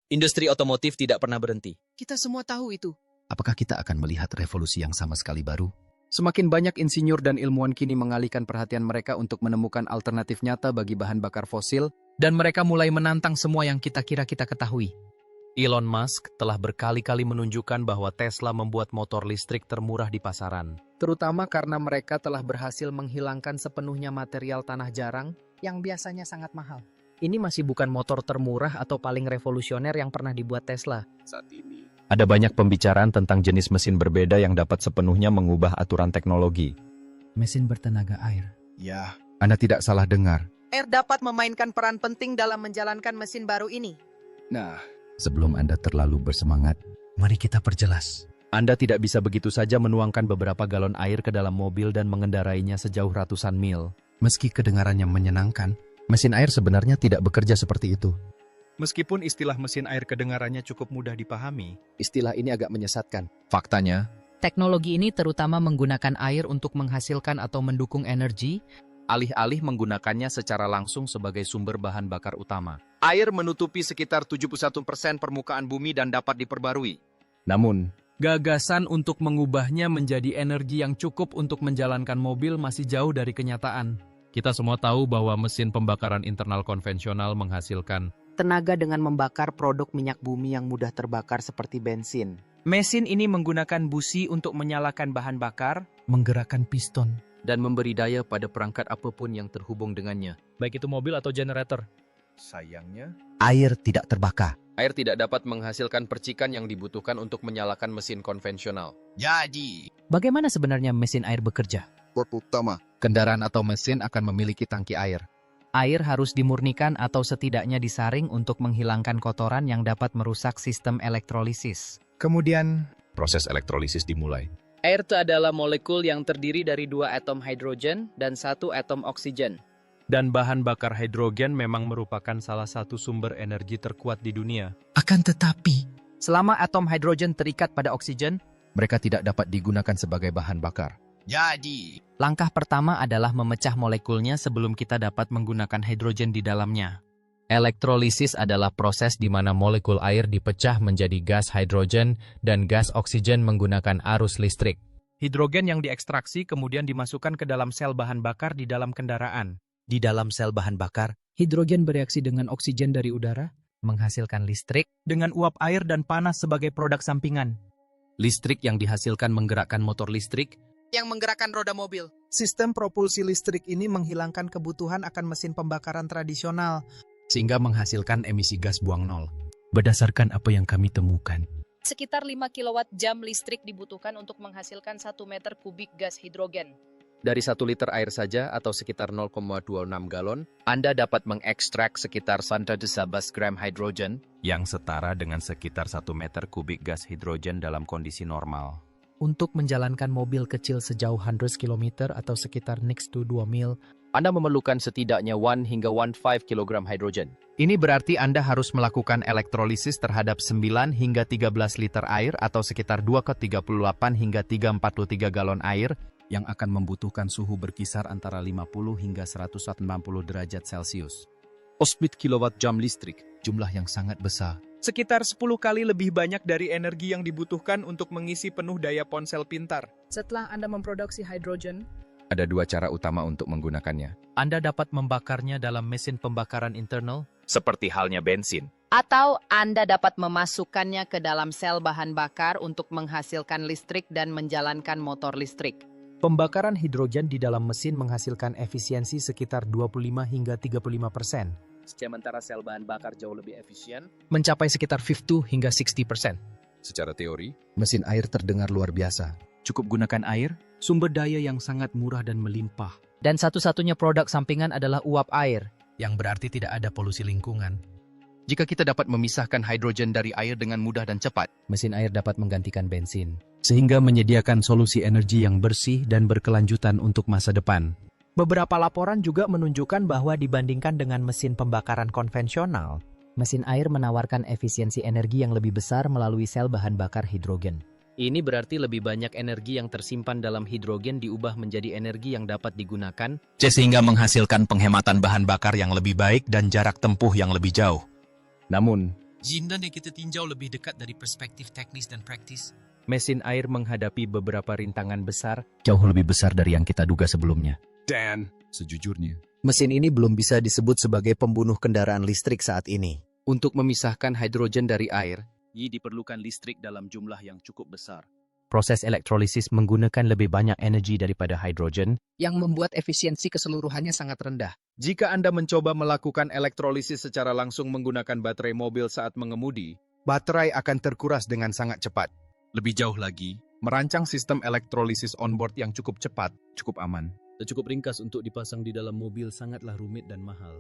Industri otomotif tidak pernah berhenti. Kita semua tahu itu. Apakah kita akan melihat revolusi yang sama sekali baru? Semakin banyak insinyur dan ilmuwan kini mengalihkan perhatian mereka untuk menemukan alternatif nyata bagi bahan bakar fosil, dan mereka mulai menantang semua yang kita kira kita ketahui. Elon Musk telah berkali-kali menunjukkan bahwa Tesla membuat motor listrik termurah di pasaran. Terutama karena mereka telah berhasil menghilangkan sepenuhnya material tanah jarang yang biasanya sangat mahal. Ini masih bukan motor termurah atau paling revolusioner yang pernah dibuat Tesla. Saat ini, Ada banyak pembicaraan tentang jenis mesin berbeda yang dapat sepenuhnya mengubah aturan teknologi. Mesin bertenaga air. ya, Anda tidak salah dengar. Air dapat memainkan peran penting dalam menjalankan mesin baru ini. nah, sebelum Anda terlalu bersemangat, mari kita perjelas. Anda tidak bisa begitu saja menuangkan beberapa galon air ke dalam mobil dan mengendarainya sejauh ratusan mil. Meski kedengarannya menyenangkan, mesin air sebenarnya tidak bekerja seperti itu. Meskipun istilah mesin air kedengarannya cukup mudah dipahami, Istilah ini agak menyesatkan. Faktanya, Teknologi ini terutama menggunakan air untuk menghasilkan atau mendukung energi, Alih-alih menggunakannya secara langsung sebagai sumber bahan bakar utama. Air menutupi sekitar 71% permukaan bumi dan dapat diperbarui. Namun, gagasan untuk mengubahnya menjadi energi yang cukup untuk menjalankan mobil masih jauh dari kenyataan. Kita semua tahu bahwa mesin pembakaran internal konvensional menghasilkan Tenaga dengan membakar produk minyak bumi yang mudah terbakar seperti bensin. Mesin ini menggunakan busi untuk menyalakan bahan bakar, menggerakkan piston. dan memberi daya pada perangkat apapun yang terhubung dengannya. baik itu mobil atau generator. Sayangnya, air tidak terbakar. Air tidak dapat menghasilkan percikan yang dibutuhkan untuk menyalakan mesin konvensional. Jadi, bagaimana sebenarnya mesin air bekerja? pertama, kendaraan atau mesin akan memiliki tangki air. Air harus dimurnikan atau setidaknya disaring untuk menghilangkan kotoran yang dapat merusak sistem elektrolisis. Kemudian, proses elektrolisis dimulai. air itu adalah molekul yang terdiri dari 2 atom hidrogen dan 1 atom oksigen. Dan bahan bakar hidrogen memang merupakan salah satu sumber energi terkuat di dunia. Akan tetapi, Selama atom hidrogen terikat pada oksigen, mereka tidak dapat digunakan sebagai bahan bakar. Jadi, langkah pertama adalah memecah molekulnya sebelum kita dapat menggunakan hidrogen di dalamnya. Elektrolisis adalah proses di mana molekul air dipecah menjadi gas hidrogen dan gas oksigen menggunakan arus listrik. Hidrogen yang diekstraksi kemudian dimasukkan ke dalam sel bahan bakar di dalam kendaraan. di dalam sel bahan bakar, Hidrogen bereaksi dengan oksigen dari udara. Menghasilkan listrik, Dengan uap air dan panas sebagai produk sampingan. Listrik yang dihasilkan menggerakkan motor listrik, Yang menggerakkan roda mobil. Sistem propulsi listrik ini menghilangkan kebutuhan akan mesin pembakaran tradisional. sehingga menghasilkan emisi gas buang nol. Berdasarkan apa yang kami temukan, Sekitar 5 kWh listrik dibutuhkan untuk menghasilkan 1 meter kubik gas hidrogen. dari 1 liter air saja atau sekitar 0,26 galon, Anda dapat mengekstrak sekitar 111 gram hidrogen, yang setara dengan sekitar 1 meter kubik gas hidrogen dalam kondisi normal. Untuk menjalankan mobil kecil sejauh 100 km atau sekitar next to 2 mil, Anda memerlukan setidaknya 1 hingga 1,5 kg hidrogen. ini berarti Anda harus melakukan elektrolisis terhadap 9 hingga 13 liter air atau sekitar 2,38 hingga 3,43 galon air yang akan membutuhkan suhu berkisar antara 50 hingga 190 derajat Celcius. 8 kWh listrik. jumlah yang sangat besar. Sekitar 10 kali lebih banyak dari energi yang dibutuhkan untuk mengisi penuh daya ponsel pintar. Setelah Anda memproduksi hidrogen, Ada 2 cara utama untuk menggunakannya, Anda dapat membakarnya dalam mesin pembakaran internal. seperti halnya bensin. Atau Anda dapat memasukkannya ke dalam sel bahan bakar untuk menghasilkan listrik dan menjalankan motor listrik. Pembakaran hidrogen di dalam mesin menghasilkan efisiensi sekitar 25 hingga 35%, Sementara sel bahan bakar jauh lebih efisien. mencapai sekitar 50 hingga 60%. Secara teori, Mesin air terdengar luar biasa. Cukup gunakan air, sumber daya yang sangat murah dan melimpah. dan satu-satunya produk sampingan adalah uap air. Yang berarti tidak ada polusi lingkungan. jika kita dapat memisahkan hidrogen dari air dengan mudah dan cepat, Mesin air dapat menggantikan bensin, sehingga menyediakan solusi energi yang bersih dan berkelanjutan untuk masa depan. beberapa laporan juga menunjukkan bahwa dibandingkan dengan mesin pembakaran konvensional, Mesin air menawarkan efisiensi energi yang lebih besar melalui sel bahan bakar hidrogen. ini berarti lebih banyak energi yang tersimpan dalam hidrogen diubah menjadi energi yang dapat digunakan, Sehingga menghasilkan penghematan bahan bakar yang lebih baik dan jarak tempuh yang lebih jauh. Namun, Zindan yang kita tinjau lebih dekat dari perspektif teknis dan praktis. Mesin air menghadapi beberapa rintangan besar. Jauh lebih besar dari yang kita duga sebelumnya. Dan, sejujurnya, mesin ini belum bisa disebut sebagai pembunuh kendaraan listrik saat ini. Untuk memisahkan hidrogen dari air, diperlukan listrik dalam jumlah yang cukup besar. Proses elektrolisis menggunakan lebih banyak energi daripada hidrogen, yang membuat efisiensi keseluruhannya sangat rendah. Jika Anda mencoba melakukan elektrolisis secara langsung menggunakan baterai mobil saat mengemudi, baterai akan terkuras dengan sangat cepat. Lebih jauh lagi, merancang sistem elektrolisis onboard yang cukup cepat, cukup aman. dan cukup ringkas untuk dipasang di dalam mobil sangatlah rumit dan mahal.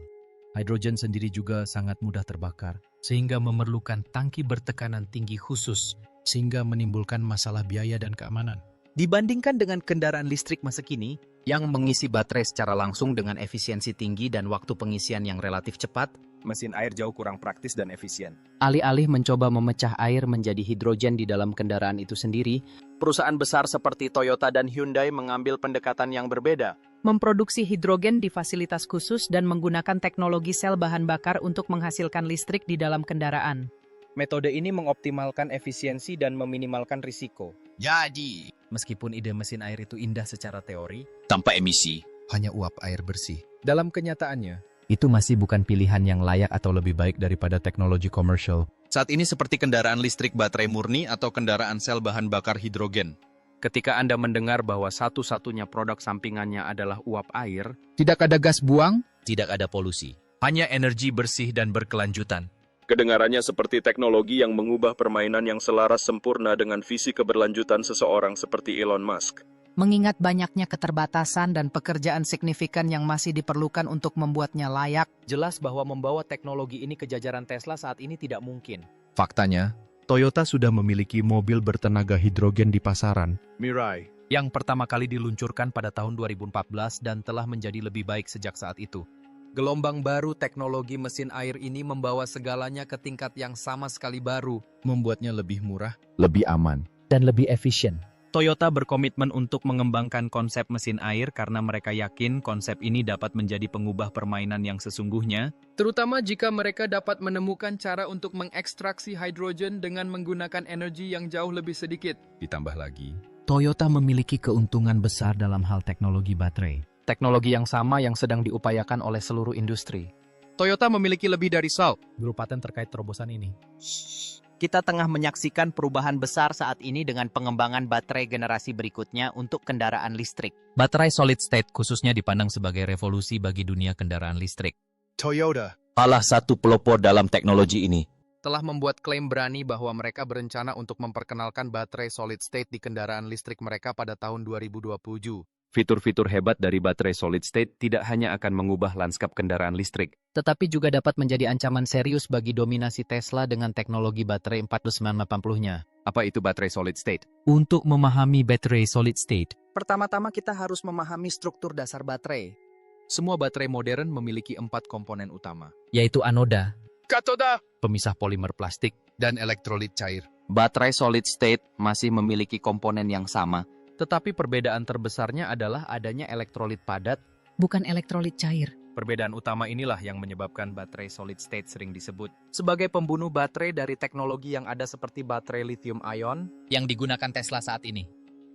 hidrogen sendiri juga sangat mudah terbakar, sehingga memerlukan tangki bertekanan tinggi khusus, sehingga menimbulkan masalah biaya dan keamanan. Dibandingkan dengan kendaraan listrik masa kini, yang mengisi baterai secara langsung dengan efisiensi tinggi dan waktu pengisian yang relatif cepat, Mesin air jauh kurang praktis dan efisien. alih-alih mencoba memecah air menjadi hidrogen di dalam kendaraan itu sendiri, Perusahaan besar seperti Toyota dan Hyundai mengambil pendekatan yang berbeda. Memproduksi hidrogen di fasilitas khusus dan menggunakan teknologi sel bahan bakar untuk menghasilkan listrik di dalam kendaraan. Metode ini mengoptimalkan efisiensi dan meminimalkan risiko. Jadi, Meskipun ide mesin air itu indah secara teori, tanpa emisi, Hanya uap air bersih. Dalam kenyataannya, itu masih bukan pilihan yang layak atau lebih baik daripada teknologi komersial. Saat ini seperti kendaraan listrik baterai murni atau kendaraan sel bahan bakar hidrogen. Ketika Anda mendengar bahwa satu-satunya produk sampingannya adalah uap air, Tidak ada gas buang, tidak ada polusi. Hanya energi bersih dan berkelanjutan. Kedengarannya seperti teknologi yang mengubah permainan yang selaras sempurna dengan visi keberlanjutan seseorang seperti Elon Musk. Mengingat banyaknya keterbatasan dan pekerjaan signifikan yang masih diperlukan untuk membuatnya layak, jelas bahwa membawa teknologi ini ke jajaran Tesla saat ini tidak mungkin. Faktanya, Toyota sudah memiliki mobil bertenaga hidrogen di pasaran, Mirai, Yang pertama kali diluncurkan pada tahun 2014 dan telah menjadi lebih baik sejak saat itu. gelombang baru teknologi mesin air ini membawa segalanya ke tingkat yang sama sekali baru. membuatnya lebih murah. lebih aman. Dan lebih efisien. Toyota berkomitmen untuk mengembangkan konsep mesin air karena mereka yakin konsep ini dapat menjadi pengubah permainan yang sesungguhnya. terutama jika mereka dapat menemukan cara untuk mengekstraksi hidrogen dengan menggunakan energi yang jauh lebih sedikit. Ditambah lagi, Toyota memiliki keuntungan besar dalam hal teknologi baterai. Teknologi yang sama yang sedang diupayakan oleh seluruh industri. Toyota memiliki lebih dari SALT. Berpaten terkait terobosan ini. kita tengah menyaksikan perubahan besar saat ini dengan pengembangan baterai generasi berikutnya untuk kendaraan listrik. Baterai solid state khususnya dipandang sebagai revolusi bagi dunia kendaraan listrik. Toyota, Salah satu pelopor dalam teknologi ini. Telah membuat klaim berani bahwa mereka berencana untuk memperkenalkan baterai solid state di kendaraan listrik mereka pada tahun 2027. Fitur-fitur hebat dari baterai solid state tidak hanya akan mengubah lanskap kendaraan listrik, Tetapi juga dapat menjadi ancaman serius bagi dominasi Tesla dengan teknologi baterai 4980-nya. Apa itu baterai solid state? Untuk memahami baterai solid state, Pertama-tama kita harus memahami struktur dasar baterai. Semua baterai modern memiliki 4 komponen utama. Yaitu anoda, katoda, pemisah polimer plastik, dan elektrolit cair. Baterai solid state masih memiliki komponen yang sama. Tetapi perbedaan terbesarnya adalah adanya elektrolit padat. bukan elektrolit cair. Perbedaan utama inilah yang menyebabkan baterai solid state sering disebut Sebagai pembunuh baterai dari teknologi yang ada seperti baterai lithium ion, yang digunakan Tesla saat ini.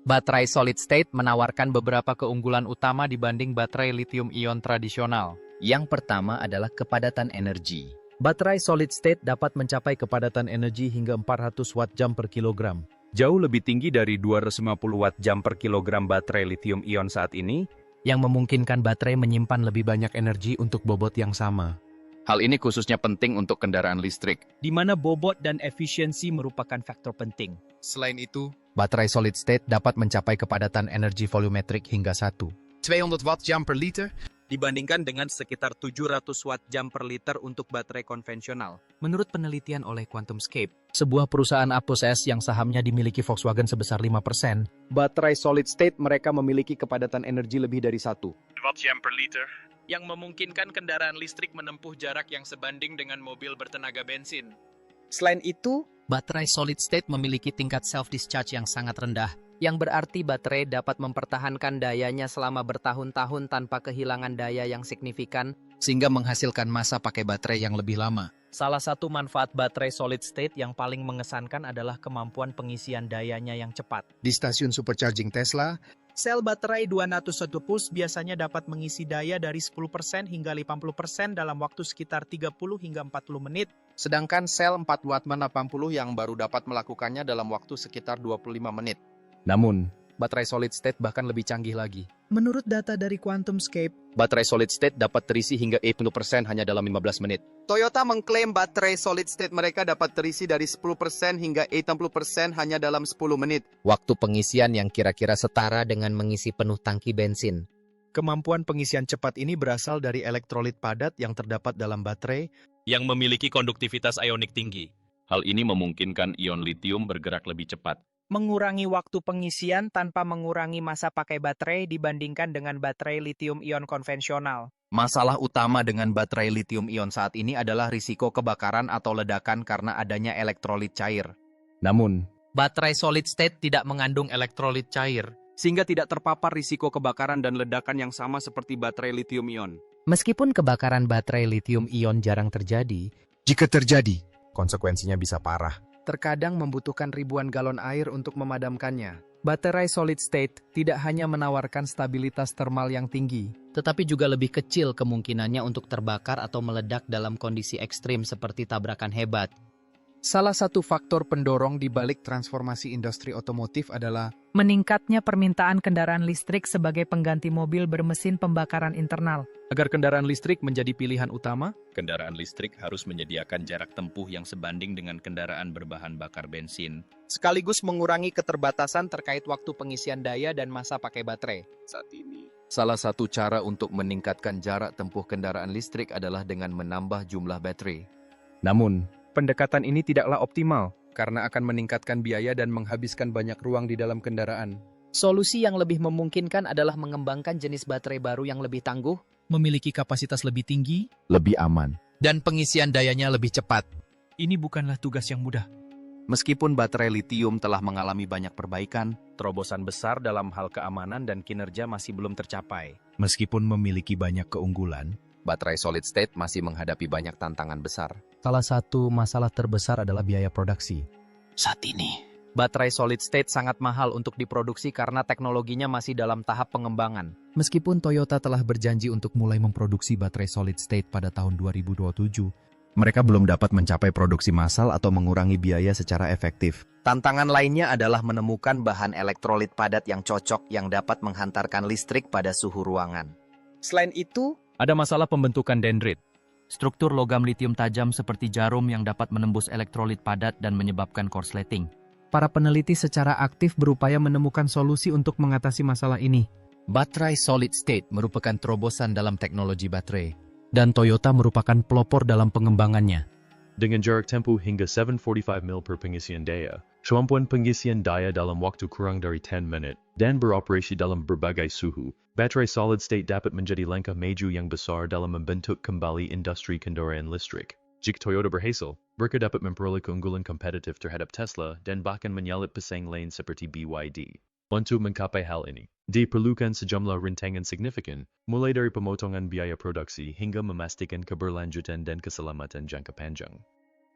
baterai solid state menawarkan beberapa keunggulan utama dibanding baterai lithium ion tradisional. Yang pertama adalah kepadatan energi. baterai solid state dapat mencapai kepadatan energi hingga 400 watt-jam per kilogram. Jauh lebih tinggi dari 250 watt-jam per kilogram baterai lithium ion saat ini, yang memungkinkan baterai menyimpan lebih banyak energi untuk bobot yang sama. Hal ini khususnya penting untuk kendaraan listrik. di mana bobot dan efisiensi merupakan faktor penting. Selain itu, Baterai solid state dapat mencapai kepadatan energi volumetrik hingga 1. 200 watt-jam per liter, Dibandingkan dengan sekitar 700 watt-jam per liter untuk baterai konvensional. Menurut penelitian oleh QuantumScape, sebuah perusahaan Aptos yang sahamnya dimiliki Volkswagen sebesar 5%, Baterai solid state mereka memiliki kepadatan energi lebih dari 1 watt-jam per liter. Yang memungkinkan kendaraan listrik menempuh jarak yang sebanding dengan mobil bertenaga bensin. Selain itu, Baterai solid state memiliki tingkat self-discharge yang sangat rendah. Yang berarti baterai dapat mempertahankan dayanya selama bertahun-tahun tanpa kehilangan daya yang signifikan sehingga menghasilkan masa pakai baterai yang lebih lama. Salah satu manfaat baterai solid state yang paling mengesankan adalah kemampuan pengisian dayanya yang cepat. Di stasiun supercharging Tesla, Sel baterai 201 volts biasanya dapat mengisi daya dari 10% hingga 50% dalam waktu sekitar 30 hingga 40 menit. Sedangkan sel 4 watt 80 yang baru dapat melakukannya dalam waktu sekitar 25 menit. Namun, Baterai solid state bahkan lebih canggih lagi. Menurut data dari QuantumScape, Baterai solid state dapat terisi hingga 80% hanya dalam 15 menit. Toyota mengklaim baterai solid state mereka dapat terisi dari 10% hingga 80% hanya dalam 10 menit. Waktu pengisian yang kira-kira setara dengan mengisi penuh tangki bensin. Kemampuan pengisian cepat ini berasal dari elektrolit padat yang terdapat dalam baterai yang memiliki konduktivitas ionik tinggi. Hal ini memungkinkan ion litium bergerak lebih cepat. mengurangi waktu pengisian tanpa mengurangi masa pakai baterai dibandingkan dengan baterai lithium-ion konvensional. Masalah utama dengan baterai lithium-ion saat ini adalah risiko kebakaran atau ledakan karena adanya elektrolit cair. Namun, baterai solid state tidak mengandung elektrolit cair, sehingga tidak terpapar risiko kebakaran dan ledakan yang sama seperti baterai lithium-ion. Meskipun kebakaran baterai lithium-ion jarang terjadi, jika terjadi, konsekuensinya bisa parah. Terkadang membutuhkan ribuan galon air untuk memadamkannya. Baterai solid state tidak hanya menawarkan stabilitas termal yang tinggi, tetapi juga lebih kecil kemungkinannya untuk terbakar atau meledak dalam kondisi ekstrim seperti tabrakan hebat. Salah satu faktor pendorong di balik transformasi industri otomotif adalah meningkatnya permintaan kendaraan listrik sebagai pengganti mobil bermesin pembakaran internal. Agar kendaraan listrik menjadi pilihan utama, kendaraan listrik harus menyediakan jarak tempuh yang sebanding dengan kendaraan berbahan bakar bensin, sekaligus mengurangi keterbatasan terkait waktu pengisian daya dan masa pakai baterai. Saat ini, salah satu cara untuk meningkatkan jarak tempuh kendaraan listrik adalah dengan menambah jumlah baterai. Namun, pendekatan ini tidaklah optimal karena akan meningkatkan biaya dan menghabiskan banyak ruang di dalam kendaraan. Solusi yang lebih memungkinkan adalah mengembangkan jenis baterai baru yang lebih tangguh, memiliki kapasitas lebih tinggi, lebih aman, dan pengisian dayanya lebih cepat. Ini bukanlah tugas yang mudah. Meskipun baterai litium telah mengalami banyak perbaikan, terobosan besar dalam hal keamanan dan kinerja masih belum tercapai. Meskipun memiliki banyak keunggulan, baterai solid state masih menghadapi banyak tantangan besar. Salah satu masalah terbesar adalah biaya produksi. Saat ini, baterai solid state sangat mahal untuk diproduksi karena teknologinya masih dalam tahap pengembangan. Meskipun Toyota telah berjanji untuk mulai memproduksi baterai solid state pada tahun 2027, mereka belum dapat mencapai produksi massal atau mengurangi biaya secara efektif. Tantangan lainnya adalah menemukan bahan elektrolit padat yang cocok yang dapat menghantarkan listrik pada suhu ruangan. Selain itu, ada masalah pembentukan dendrit. Struktur logam litium tajam seperti jarum yang dapat menembus elektrolit padat dan menyebabkan korsleting. Para peneliti secara aktif berupaya menemukan solusi untuk mengatasi masalah ini. Baterai solid state merupakan terobosan dalam teknologi baterai, dan Toyota merupakan pelopor dalam pengembangannya. Dengan jarak tempuh hingga 745 mil per pengisian daya, kemampuan pengisian daya dalam waktu kurang dari 10 menit, dan beroperasi dalam berbagai suhu, baterai solid state dapat menjadi langkah maju yang besar dalam membentuk kembali industri kendaraan listrik. Jika Toyota berhasil, mereka dapat memperoleh keunggulan kompetitif terhadap Tesla dan bahkan menyalip pesaing lain seperti BYD. Untuk mencapai hal ini, diperlukan sejumlah rintangan signifikan, mulai dari pemotongan biaya produksi hingga memastikan keberlanjutan dan keselamatan jangka panjang.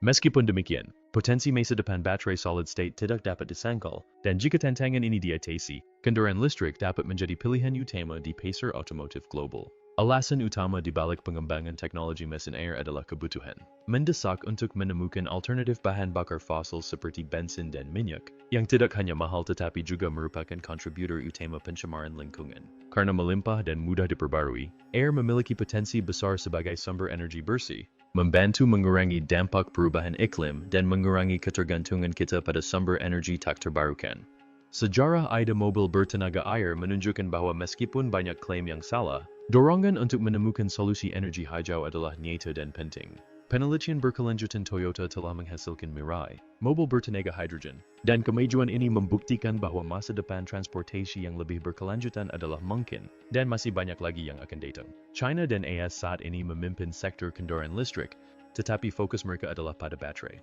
Meskipun demikian, potensi masa depan baterai solid state tidak dapat disangkal, dan jika tantangan ini diatasi, kendaraan listrik dapat menjadi pilihan utama di pasar otomotif global. Alasan utama di balik pengembangan teknologi mesin air adalah kebutuhan mendesak untuk menemukan alternatif bahan bakar fosil seperti bensin dan minyak, yang tidak hanya mahal tetapi juga merupakan kontributor utama pencemaran lingkungan. Karena melimpah dan mudah diperbarui, air memiliki potensi besar sebagai sumber energi bersih, membantu mengurangi dampak perubahan iklim dan mengurangi ketergantungan kita pada sumber energi tak terbarukan. Sejarah AIDA mobil bertenaga air menunjukkan bahwa meskipun banyak klaim yang salah, dorongan untuk menemukan solusi energi hijau adalah nyata dan penting. Penelitian berkelanjutan Toyota telah menghasilkan Mirai, mobil bertenaga hidrogen, dan kemajuan ini membuktikan bahwa masa depan transportasi yang lebih berkelanjutan adalah mungkin, dan masih banyak lagi yang akan datang. China dan AS saat ini memimpin sektor kendaraan listrik, tetapi fokus mereka adalah pada baterai.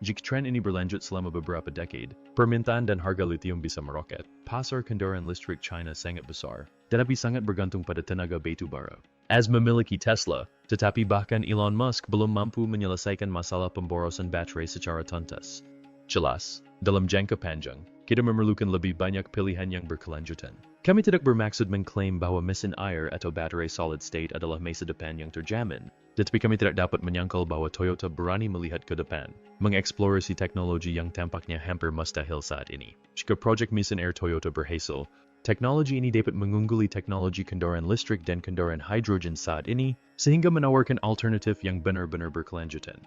Jika tren ini berlanjut selama beberapa dekade, permintaan dan harga litium bisa meroket. Pasar kendaraan listrik China sangat besar, tetapi sangat bergantung pada tenaga batu bara. As memiliki Tesla, Tetapi bahkan Elon Musk belum mampu menyelesaikan masalah pemborosan baterai secara tuntas. Jelas, dalam jangka panjang, kita memerlukan lebih banyak pilihan yang berkelanjutan. Kami tidak bermaksud mengklaim bahwa mesin air atau baterai solid state adalah masa depan yang terjamin, tetapi kami tidak dapat menyangkal bahwa Toyota berani melihat ke depan, mengeksplorasi teknologi yang tampaknya hampir mustahil saat ini. Jika proyek mesin air Toyota berhasil, teknologi ini dapat mengungguli teknologi kendaraan listrik dan kendaraan hidrogen saat ini, sehingga menawarkan alternatif yang benar-benar berkelanjutan.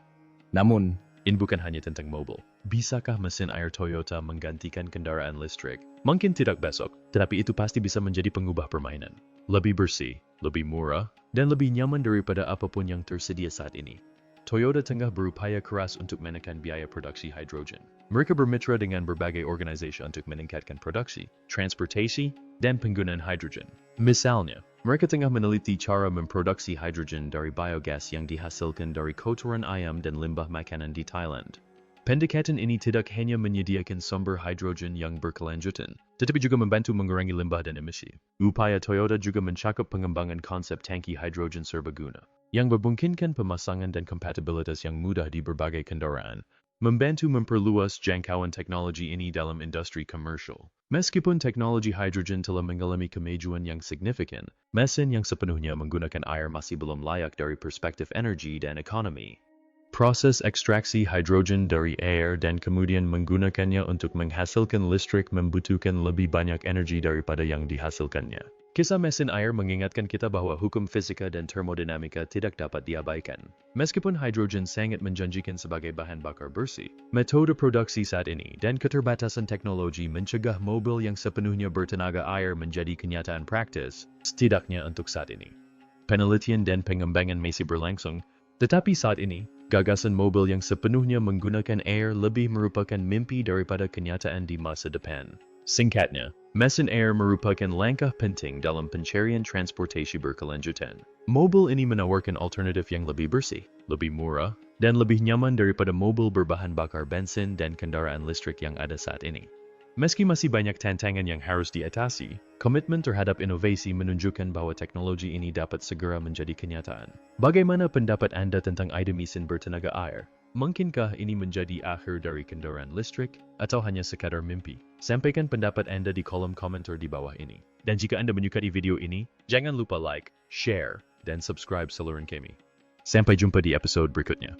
Namun, ini bukan hanya tentang mobil. Bisakah mesin air Toyota menggantikan kendaraan listrik? Mungkin tidak besok, tetapi itu pasti bisa menjadi pengubah permainan. Lebih bersih, lebih murah, dan lebih nyaman daripada apapun yang tersedia saat ini. Toyota tengah berupaya keras untuk menekan biaya produksi hidrogen. Mereka bermitra dengan berbagai organisasi untuk meningkatkan produksi, transportasi, dan penggunaan hidrogen. Misalnya, mereka tengah meneliti cara memproduksi hidrogen dari biogas yang dihasilkan dari kotoran ayam dan limbah makanan di Thailand. Pendekatan ini tidak hanya menyediakan sumber hidrogen yang berkelanjutan, tetapi juga membantu mengurangi limbah dan emisi. Upaya Toyota juga mencakup pengembangan konsep tangki hidrogen serbaguna, yang memungkinkan pemasangan dan kompatibilitas yang mudah di berbagai kendaraan, membantu memperluas jangkauan teknologi ini dalam industri komersial. Meskipun teknologi hidrogen telah mengalami kemajuan yang signifikan, mesin yang sepenuhnya menggunakan air masih belum layak dari perspektif energi dan ekonomi. Proses ekstraksi hidrogen dari air dan kemudian menggunakannya untuk menghasilkan listrik membutuhkan lebih banyak energi daripada yang dihasilkannya. Kisah mesin air mengingatkan kita bahwa hukum fisika dan termodinamika tidak dapat diabaikan. Meskipun hidrogen sangat menjanjikan sebagai bahan bakar bersih, metode produksi saat ini dan keterbatasan teknologi mencegah mobil yang sepenuhnya bertenaga air menjadi kenyataan praktis, setidaknya untuk saat ini. Penelitian dan pengembangan masih berlangsung, tetapi saat ini, gagasan mobil yang sepenuhnya menggunakan air lebih merupakan mimpi daripada kenyataan di masa depan. Singkatnya, mesin air merupakan langkah penting dalam pencarian transportasi berkelanjutan. Mobil ini menawarkan alternatif yang lebih bersih, lebih murah, dan lebih nyaman daripada mobil berbahan bakar bensin dan kendaraan listrik yang ada saat ini. Meski masih banyak tantangan yang harus diatasi, komitmen terhadap inovasi menunjukkan bahwa teknologi ini dapat segera menjadi kenyataan. Bagaimana pendapat Anda tentang ide mesin bertenaga air? Mungkinkah ini menjadi akhir dari kendaraan listrik, atau hanya sekadar mimpi? Sampaikan pendapat Anda di kolom komentar di bawah ini. Dan jika Anda menyukai video ini, jangan lupa like, share, dan subscribe saluran kami. Sampai jumpa di episode berikutnya.